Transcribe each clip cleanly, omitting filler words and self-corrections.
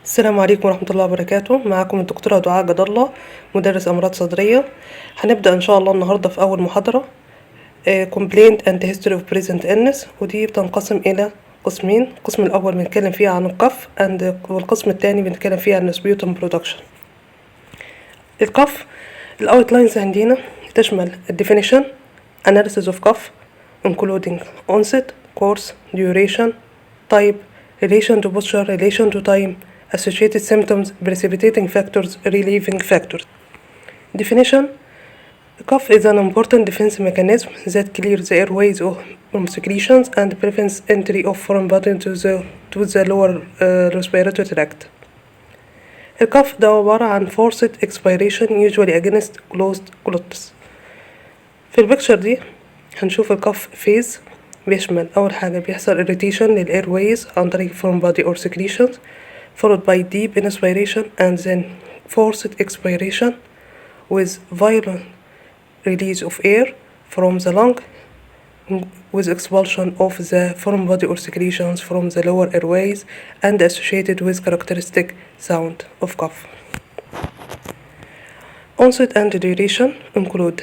السلام عليكم ورحمة الله وبركاته. معكم الدكتورة دعاء جد الله، مدرس أمراض صدرية. هنبدأ إن شاء الله النهاردة في أول محاضرة Complaint and History of Present Illness، ودي بتنقسم إلى قسمين. القسم الأول بنتكلم فيه عن القف والقسم الثاني بنتكلم فيه عن Sputum Production. القف الأوتلاينز عندنا تشمل Definition, Analysis of cough including onset, course, duration, type, relation to posture, relation to time, associated symptoms, precipitating factors, relieving factors. Definition: cough is an important defense mechanism that clears the airways from secretions and prevents entry of foreign body to the lower respiratory tract. الكف ده عبارة عن forced expiration usually against closed glottis. في البيكتشر دي هنشوف الكف فيز بيشمل أول حاجة بيحصل irritation للأيروايز عن طريق foreign body or secretions followed by deep inspiration and then forced expiration with violent release of air from the lung with expulsion of the foreign body or secretions from the lower airways and associated with characteristic sound of cough. Onset and duration include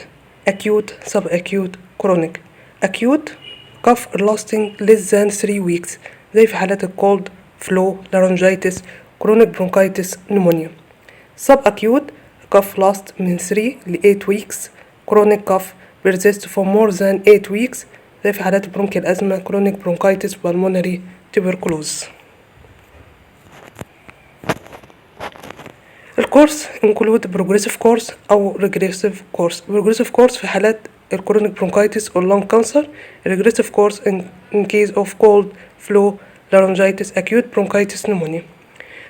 acute, subacute, chronic. Acute cough lasting less than 3 weeks زي في حالات الcold, flu, laryngitis, chronic bronchitis, pneumonia. Subacute cough lasts من 3 ل 8 weeks. Chronic cough persists for more than 8 weeks زي في حالات bronchial asthma, chronic bronchitis, pulmonary tuberculosis. الكورس include progressive course أو regressive course. progressive course في حالات chronic bronchitis or lung cancer. regressive course in case of cold, flu, laryngitis, acute bronchitis, pneumonia.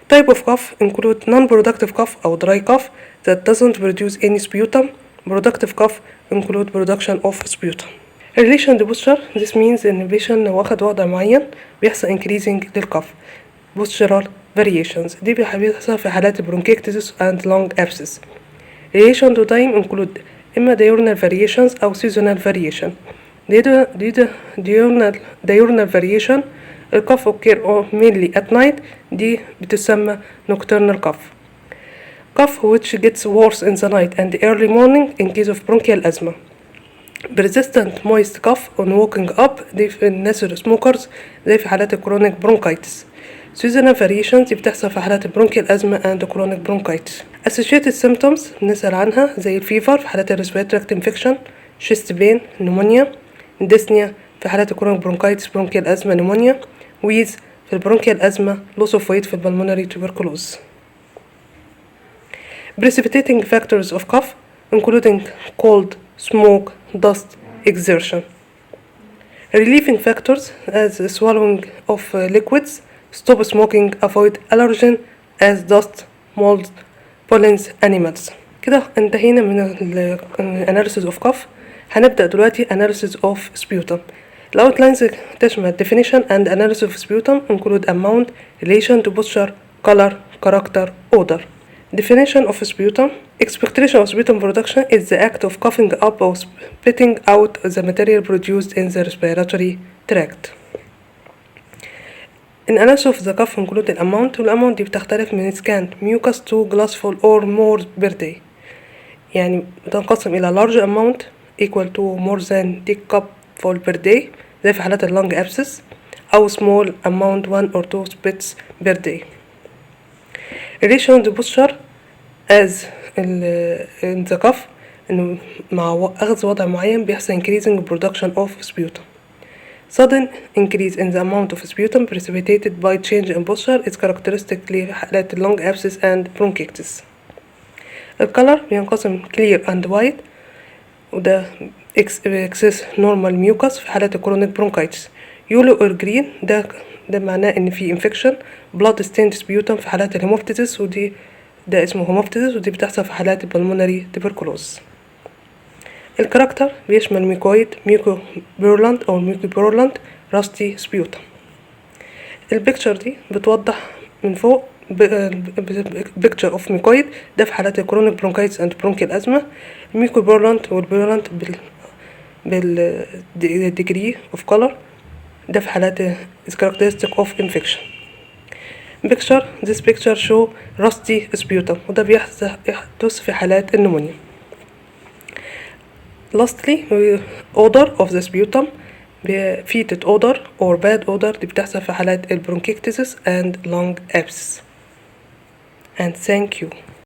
Type of cough include non-productive cough أو dry cough that doesn't produce any sputum. productive cough include production of sputum. relation to posture, this means ان البيشن لو واخد وضع معين بيحصل increasing للcough. postural variations دي بيحصل في حالات bronchiectasis and lung abscess. relation to time include إما diurnal variations أو seasonal variation. diurnal variation الcough occur mainly at night دي بتسمى nocturnal cough. cough which gets worse in the night and early morning in case of bronchial asthma. persistent moist cough on waking up دي في الناس smokers زي في حالات chronic bronchitis. seasonal variations دي بتحصل في حالات bronchial asthma and chronic bronchitis. associated symptoms بنسأل عنها زي الفيفر في حالات respiratory tract infection, chest pain, pneumonia, dyspnea في حالات chronic bronchitis, bronchial asthma, pneumonia, wheeze في البرونكيال asthma, loss of weight في pulmonary tuberculosis. precipitating factors of cough including cold, smoke, dust, exertion. relieving factors as swallowing of liquids, stop smoking, avoid allergen as dust, mold, pollens, animals. كده انتهينا من analysis of cough. هنبدأ دلوقتي analysis of sputum. الأوتلاينز تشمل definition and analysis of sputum include amount, relation to posture, color, character, odor. definition of sputum: expectoration of sputum production is the act of coughing up or spitting out the material produced in the respiratory tract. In analysis of the cough include the amount، والamount دي بتختلف من scant mucus to glassful or more per day. يعني بتنقسم إلى large amount equal to more than teacupful per day زي في حالات lung abscess، أو small amount 1 or 2 spits per day. relation to posture as in the cough إنه مع أخذ وضع معين بيحصل increasing production of sputum. sudden increase in the amount of sputum precipitated by change in posture is characteristic لحالات lung abscess and bronchiectasis. الcolor بينقسم clear and white، وده excess normal mucus في حالات chronic bronchitis. yellow or green ده معناه ان في infection. blood stained sputum في حالات الهيموبتيسيس، ده اسمه هيموبتيسيس، ودي بتحصل في حالات البلمونري tuberculosis. الكاركتر بيشمل ميكويد، ميكو بيرولانت أو ميكو بيرولانت، راستي، سبيوتم. البيكتشر دي بتوضح من فوق بيكتشر اوف ميكويد ده في حالات الكرونيك برونكايتس اند برونكيال ازمه. الميكو بيرولانت والبيرولانت بالديجري اوف كولر ده في حالات characteristic of infection. This picture show rusty sputum وده بيحدث في حالات النمونيا. Lastly, odor of the sputum fetid odor or bad odor دي بتحصل في حالات البرونكيكتسس and lung abscess. And thank you.